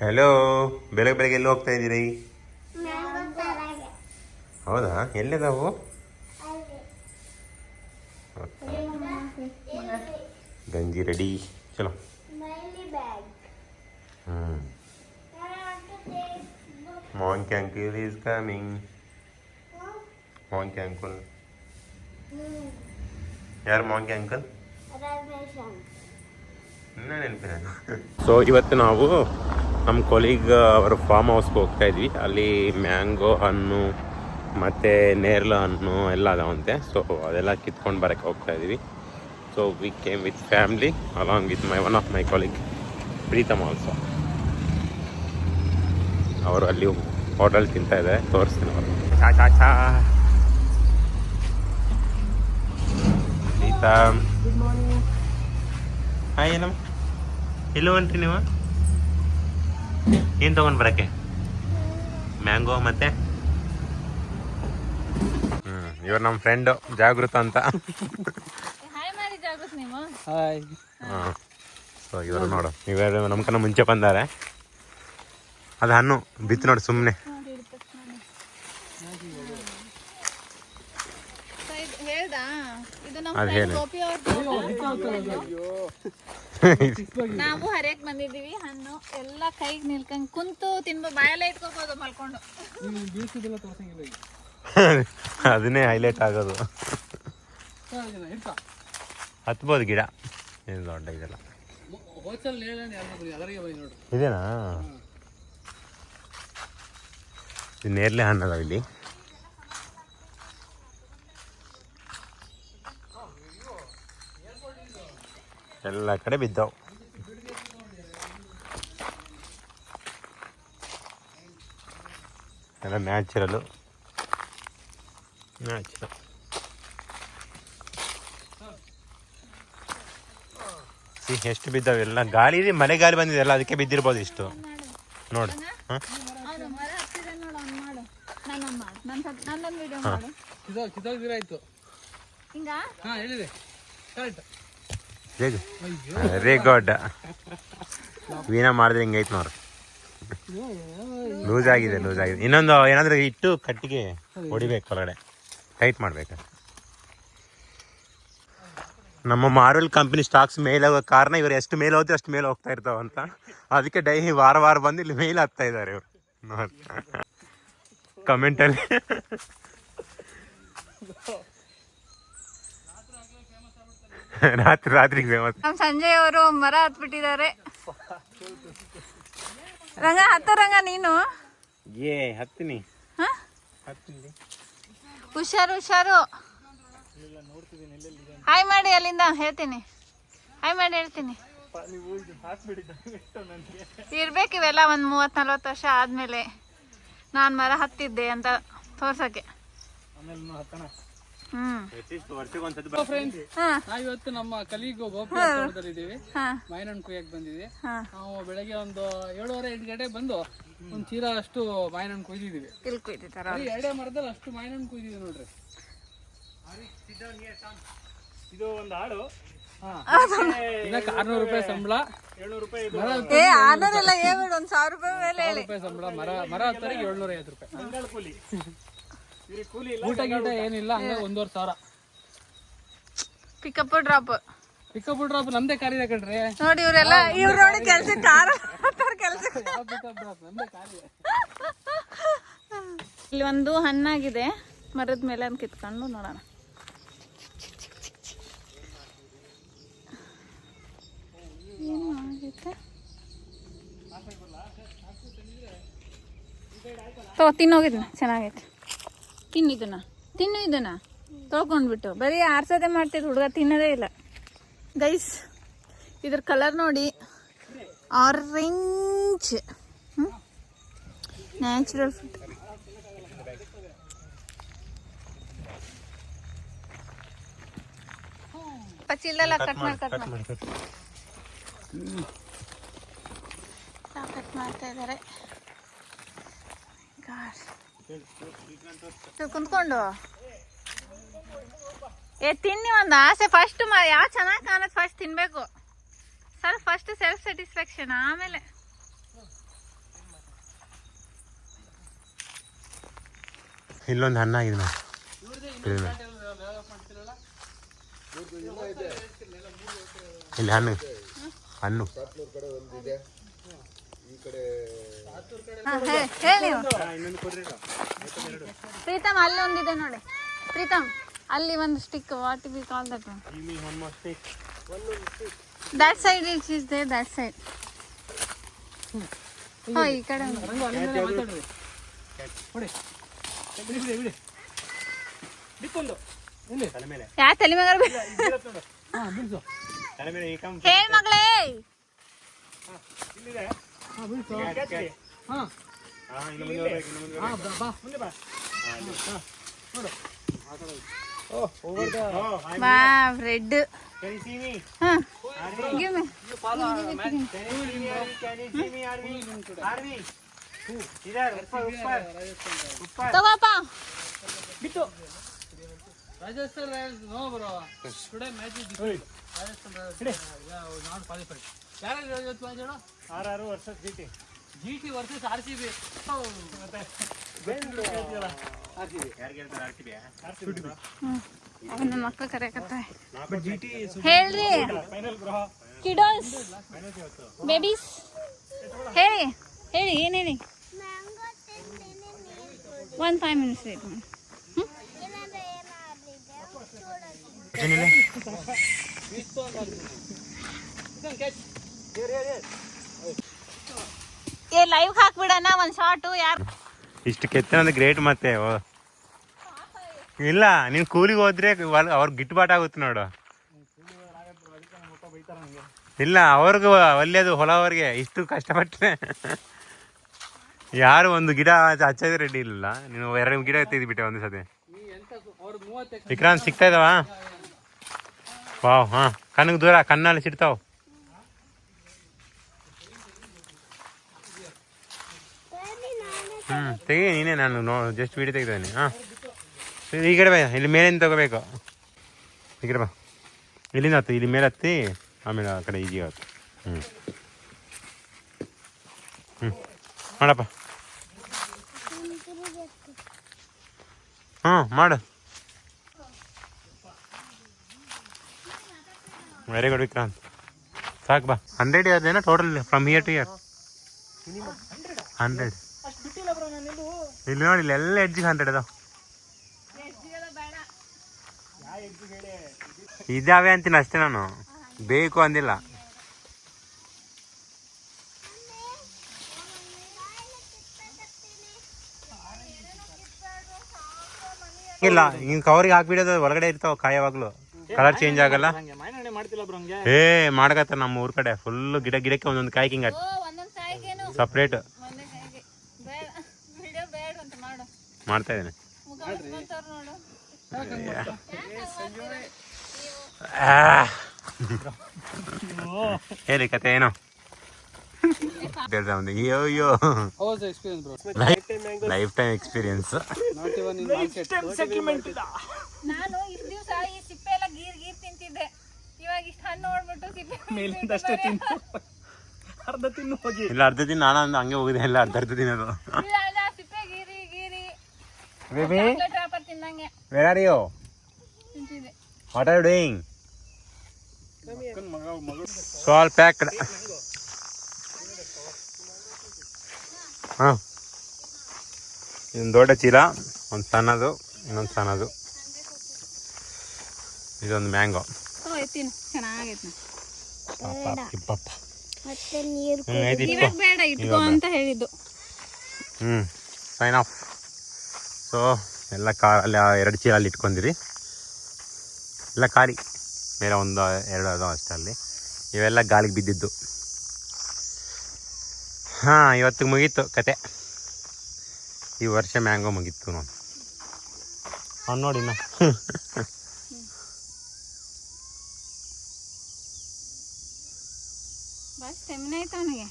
Hello, ಬೆಳಗ್ಗೆ ಬೆಳಗ್ಗೆ ಎಲ್ಲಿ ಹೋಗ್ತಾ ಇದ್ದೀರಿ? ಹೌದಾ, ಎಲ್ಲಿದಾವು? ಗಂಜಿ ರೆಡಿ, ಚಲೋ. Monk uncle is coming. Monk uncle. ಯಾರು ಮಾಂಕಿ ಅಂಕಲ್? ನೆನಪಿನ. ಸೊ ಇವತ್ತು ನಾವು ನಮ್ಮ ಕೊಲೀಗ್ ಅವರ ಫಾರ್ಮ್ ಹೌಸ್ಗೆ ಹೋಗ್ತಾ ಇದ್ವಿ. ಅಲ್ಲಿ ಮ್ಯಾಂಗೋ ಹಣ್ಣು ಮತ್ತು ನೇರಳೆ ಹಣ್ಣು ಎಲ್ಲ ಅದಾವಂತೆ. ಸೊ ಅದೆಲ್ಲ ಕಿತ್ಕೊಂಡು ಬರೋಕ್ಕೆ ಹೋಗ್ತಾ ಇದ್ವಿ. So we came with family along with one of my colleague Pritam also. ಅವರು ಅಲ್ಲಿ ಹೋಟೆಲ್ ತಿಂತಾ ಇದ್ದಾರೆ, ತೋರಿಸ್ತೀನಿ ಅವರು. ಚಾ ಚಾ ಚಾ. Preetham, good morning. ಹಾಯ್ ಏನಮ್ಮ, ಎಲ್ಲೋ ಹೊಂಟ್ರಿ ನೀವು? ಏನು ತೊಗೊಂಡು ಬರೋಕ್ಕೆ? ಮ್ಯಾಂಗೋ ಮತ್ತು ಇವ್ರು ನಮ್ಮ ಫ್ರೆಂಡು ಜಾಗೃತ ಅಂತ. ಹಾಂ. ಸೊ ಇವರು ನೋಡು, ಇವರು ನಮ್ಕನ್ನ ಮುಂಚೆ ಬಂದಾರೆ. ಅದು ಹಣ್ಣು ಬಿತ್ತು ನೋಡಿ ಸುಮ್ಮನೆ. ಅದು ಹೇಳಿ ನಾವು ಹರಿಯಕ್ ಬಂದಿದೀವಿ. ಹಣ್ಣು ಎಲ್ಲ ಕೈಗೆ ನಿಲ್ಕಂಗ್ ಕುಂತು ತಿನ್ಬೋ, ಬಾಯಲ್ಲೇ ಇಟ್ಕೋಬಹುದು ಮಲ್ಕೊಂಡು. ಅದನ್ನೇ ಹೈಲೈಟ್ ಆಗೋದು. ಹತ್ಬೋದು ಗಿಡ, ಏನು ದೊಡ್ಡ ಇದೆಲ್ಲ. ಇದೇನಾ? ಇದು ನೇರಳೆ ಹಣ್ಣು ಅದಾವ ಇಲ್ಲಿ. ಎಲ್ಲ ಕಡೆ ಬಿದ್ದಾವು. ಎಲ್ಲ ನ್ಯಾಚುರಲ್. ಎಷ್ಟು ಬಿದ್ದಾವೆ ಎಲ್ಲ. ಗಾಳಿ ಇದೆ, ಮಳೆ ಗಾಳಿ ಬಂದಿದೆ ಎಲ್ಲ, ಅದಕ್ಕೆ ಬಿದ್ದಿರ್ಬೋದು ಇಷ್ಟು. ನೋಡು. Very good. ವೀಣಾ ಮಾಡಿದ್ರೆ ಹಿಂಗೈತೆ ನೋಡ್ರಿ. ಲೂಸ್ ಆಗಿದೆ. ಇನ್ನೊಂದು ಏನಾದರೂ ಇಟ್ಟು ಕಟ್ಟಿಗೆ ಹೊಡಿಬೇಕು, ಹೊರಗಡೆ ಟೈಟ್ ಮಾಡ್ಬೇಕು. ನಮ್ಮ ಮಾರ್ವೆಲ್ ಕಂಪನಿ ಸ್ಟಾಕ್ಸ್ ಮೇಲೆ ಹೋಗೋ ಕಾರಣ ಇವರು ಎಷ್ಟು ಮೇಲೆ ಹೋಗ್ತೀವಿ ಅಷ್ಟು ಮೇಲೆ ಹೋಗ್ತಾ ಇರ್ತಾವಂತ. ಅದಕ್ಕೆ ಡೈಲಿ ವಾರ ಬಂದು ಇಲ್ಲಿ ಮೇಲೆ ಹತ್ತಾ ಇದ್ದಾರೆ ಇವರು. ಕಮೆಂಟಲ್ಲಿ ರಾತ್ರಿಗೆ ಫೇಮಸ್. ಸಂಜಯ್ ಅವರು ಮರ ಹತ್ಬಿಟ್ಟಿದ್ದಾರೆ. ರಂಗ ಹತ್ತ, ರಂಗ ನೀನು ಹತ್ತೀನಿ. ಹುಷಾರು. ಹಾಯ್ ಮಾಡಿ, ಅಲ್ಲಿಂದ ಹೇಳ್ತೀನಿ. ಹಾಯ್ ಮಾಡಿ ಹೇಳ್ತೀನಿ. ಇರ್ಬೇಕು ಇವೆಲ್ಲ ಒಂದು 30-40 ವರ್ಷ ಆದ್ಮೇಲೆ ನಾನು ಮರ ಹತ್ತಿದ್ದೆ ಅಂತ ತೋರ್ಸಕ್ಕೆ. ಇವತ್ತು ನಮ್ಮ ಕಲೀಗ್ ಗೋಪಿದೀವಿ, ಮಾವಿನಹಣ್ಣು ಕುಯ್ಯಕ್ ಬಂದಿದ್ವಿ. ನಾವು ಬೆಳಗ್ಗೆ ಒಂದು 7:30-8 ಗಂಟೆಗೆ ಬಂದು ಒಂದ್ ಚೀಲ ಅಷ್ಟು ಮಾವಿನಹಣ್ಣು ಕುಯ್ದಿದೀವಿ. 2 ಮರದಲ್ಲಿ ಅಷ್ಟು ಮಾವಿನಹಣ್ಣು ಕುಯ್ದಿದೀವಿ ನೋಡ್ರಿ. ಇದು ಒಂದು ಆಳು. ಇದಕ್ಕೆ 600 ರೂಪಾಯಿ ಸಂಬಳ, 700 ರೂಪಾಯಿ ಸಂಬಳ. ಮರ ಹತ್ತರಿಗೆ 750 ರೂಪಾಯಿ ಊಟ ಗೀಟ ಏನಿಲ್ಲ. ಹಂಗ 1,500. ಪಿಕಪ್ ಡ್ರಾಪ್ ನಮ್ದೇ ಕಾರ್ ಇದೆ ಕಣ್ರಿ. ನೋಡಿ ಇವ್ರು ನೋಡಿ ಕೆಲಸ ಕಾರ್ ಇಲ್ಲಿ ಒಂದು ಹಣ್ಣಾಗಿದೆ ಮರದ ಮೇಲೆ ಅಂತ ಕಿತ್ಕೊಂಡು ನೋಡೋಣ. ಏನು ಆಗೈತೆ? ತಿನ್ನೋಗಿದ್ನ, ಚೆನ್ನಾಗೈತೆ. ತಿನ್ನು ಇದನ್ನ ತೊಳ್ಕೊಂಡ್ಬಿಟ್ಟು. ಬರೀ ಆರ್ಸೋದೇ ಮಾಡ್ತಿದ್ರು ಹುಡುಗ, ತಿನ್ನೋದೇ ಇಲ್ಲ. ಗೈಸ್ ಇದ್ರ ಕಲರ್ ನೋಡಿ, ಆರೆಂಜ್. Natural food. ಪಚ್ಚಿಲ್ಲ, ಕಟ್ ಮಾಡ್ತಾ ಇದ್ದಾರೆ. ಕುಂತ್ಕೊಂಡು ತಿನ್ನಿ, ಒಂದು ಆಸೆ. ಫಸ್ಟ್ ಯಾವ ಚೆನ್ನಾಗಿ ಕಾಣತ್ ಫಸ್ಟ್ ತಿನ್ಬೇಕು. ಫಸ್ಟ್ ಸೆಲ್ಫ್ ಸ್ಯಾಟಿಸ್ಫ್ಯಾಕ್ಷನ್, ಆಮೇಲೆ ಇಲ್ಲೊಂದು ಹಣ್ಣು ಆಗಿದೆ ನೋಡಿ. ಇಲ್ಲಿ ಹಣ್ಣು ಹಣ್ಣು ಹೇಳಿ ಪ್ರೀತಮ್, ಅಲ್ಲಿ ಒಂದಿದೆ ನೋಡಿ ಪ್ರೀತಮ್, ಅಲ್ಲಿ ಒಂದು stick. What we call that one? That side it is there, that side. ಹಾ, ಈ ಕಡೆ ಯಾ ತಲೆ ಮ್ಯಾಗ ಹೇಳ್ ಮಗಳೇ. Wow, red. ತಗೋಪ್ಪ. Rajasthan Royals, no bro. Today match is different. Rajasthan Royals, not qualified. ಯಾರು ಇವತ್ತು ಮ್ಯಾಚ್ ಹೇಳೋ? RR versus GT versus RCB. ಅವನ ಮಕ್ಕಳು ಕರೆಯಕತ್ತಾರೆ. ಹೇಳ್ರಿ ಕಿಡೋಸ್, ಬೇಬೀಸ್, ಹೇಳಿ ಹೇಳಿ, ಏನು ಹೇಳಿ? 5 minutes ವೇಟ್ ಮಾಡಿ. ಏ ಲೈವ್ ಹಾಕ್ಬಿಡಣ ಒಂದು ಶಾರ್ಟು. ಯಾರು ಇಷ್ಟು ಕೆತ್ತನಂದ್ರೆ ಗ್ರೇಟ್. ಮತ್ತೆ ಇಲ್ಲ, ನೀನು ಕೂಲಿಗೆ ಹೋದ್ರೆ ಅವ್ರಿಗೆ ಗಿಟ್ಟುಬಾಟ್ ಆಗುತ್ತೆ ನೋಡು. ಇಲ್ಲ, ಅವ್ರಿಗೂ ಒಳ್ಳೇದು ಹೊಲವರಿಗೆ. ಇಷ್ಟು ಕಷ್ಟಪಟ್ಟರೆ ಯಾರು ಒಂದು ಗಿಡ ಹಚ್ಚೋದೇ ರೆಡಿ ಇಲ್ಲ. ನೀನು 2 ಗಿಡ ತೆಗೆದುಬಿಟ್ಟೆ ಒಂದು ಸತಿ. ವಿಕ್ರಾಂತ್ ಸಿಗ್ತಾ ಇದಾವ? ವಾವ್. ಹಾಂ, ಕಣ್ಣಿಗೆ ದೂರ, ಕಣ್ಣಲ್ಲಿ ಸಿಡ್ತಾವ. ತೆಗಿ ನೀನೇ, ನಾನು ಜಸ್ಟ್ ವೀಡಿಯೋ ತೆಗೆದಿದ್ದೀನಿ. ಹಾಂ, ಈ ಕಡೆ ಬಾ, ಇಲ್ಲಿ ಮೇಲಿಂದ ತಗೋಬೇಕು. ಈ ಕಡೆ ಬಾ, ಇಲ್ಲಿಂದ ಹತ್ತು, ಇಲ್ಲಿ ಮೇಲೆ ಹತ್ತಿ ಆಮೇಲೆ ಆ ಕಡೆ ಈಜಿ ಆಗುತ್ತೆ. ಮಾಡಪ್ಪ. ಮಾಡು. Very good Vikrant. ಸಾಕು ಬಾ. 100 ಅದೇನೋ total from here to here? 100. ಇಲ್ಲಿ ನೋಡಿ, ಇಲ್ಲಿ ಎಲ್ಲ ಎಡ್ಜಿಗೆ 100 ಅದಾವ. ಇದಾವೆ ಅಂತೀನಿ ಅಷ್ಟೇ, ನಾನು ಬೇಕು ಅಂದಿಲ್ಲ. ಇಲ್ಲ, ಹಿಂಗೆ ಕವರಿಗೆ ಹಾಕ್ಬಿಡೋದು, ಒಳಗಡೆ ಇರ್ತಾವ ಕಾಯವಾಗ್ಲು, ಕಲರ್ ಚೇಂಜ್ ಆಗಲ್ಲ. ಏ ಮಾಡಕತ್ತ ನಮ್ಮ ಊರ್ ಕಡೆ ಫುಲ್ ಗಿಡಕ್ಕೆ ಒಂದೊಂದು ಕಾಯಿ ಹಿಂಗ ಸಪ್ರೇಟ್ ಮಾಡ್ತಾ ಇದ್ದೇನೆ. ಹೇಳಿ ಕತೆ ಏನೋ ಅಯ್ಯೋ, ಲೈಫ್ ಟೈಮ್ ಎಕ್ಸ್ಪೀರಿಯನ್ಸ್. ನಾನು ಇಷ್ಟು ದಿವಸ ಈ ಸಿಪ್ಪೆ ಎಲ್ಲ ಗೀರ್ ತಿಂತಿದ್ದೆ. ಇವಾಗ ಇಷ್ಟು ಹಣ್ಣು ನೋಡ್ಬಿಟ್ಟು ಇಲ್ಲ, ಅರ್ಧ ದಿನ ನಾನು ಹಂಗೆ ಹೋಗಿದೆ. ಇಲ್ಲ, ಅರ್ಧ ದಿನದು ಸಿಪ್ಪೆ ಗೀರಿ ತಿನ್ನಂಗೆ. Where are you? What are you doing? So all packed. ಹಾಂ, ಇದೊಂದು ದೊಡ್ಡ ಚೀಲ, ಒಂದು ಸಣ್ಣದು, ಇನ್ನೊಂದು ಸಣ್ಣದು. ಇದೊಂದು ಮ್ಯಾಂಗೋ. ಚೆನ್ನಾಗೈತಿ. ಬೇಡ ಇಟ್ಕೋ ಅಂತ ಹೇಳಿದ್ದು. Sign of. ಸೊ ಎಲ್ಲ ಅಲ್ಲಿ 2 ಚೀಲ ಅಲ್ಲಿ ಇಟ್ಕೊಂಡಿರಿ. ಎಲ್ಲ ಖಾಲಿ, ಬೇರೆ 1-2 ಅದಾವ ಅಷ್ಟೇ ಅಲ್ಲಿ. ಇವೆಲ್ಲ ಗಾಳಿಗೆ ಬಿದ್ದಿದ್ದು. ಹಾಂ, ಇವತ್ತಿಗೆ ಮುಗೀತು ಕತೆ. ಈ ವರ್ಷ ಮ್ಯಾಂಗೋ ಮುಗೀತು ನೋಡಿ. ಅವ್ನು ನೋಡಿ ನಾ ಬಸ್ ಟೈಮ್ನೇ ಆಯ್ತು ಅವನಿಗೆ.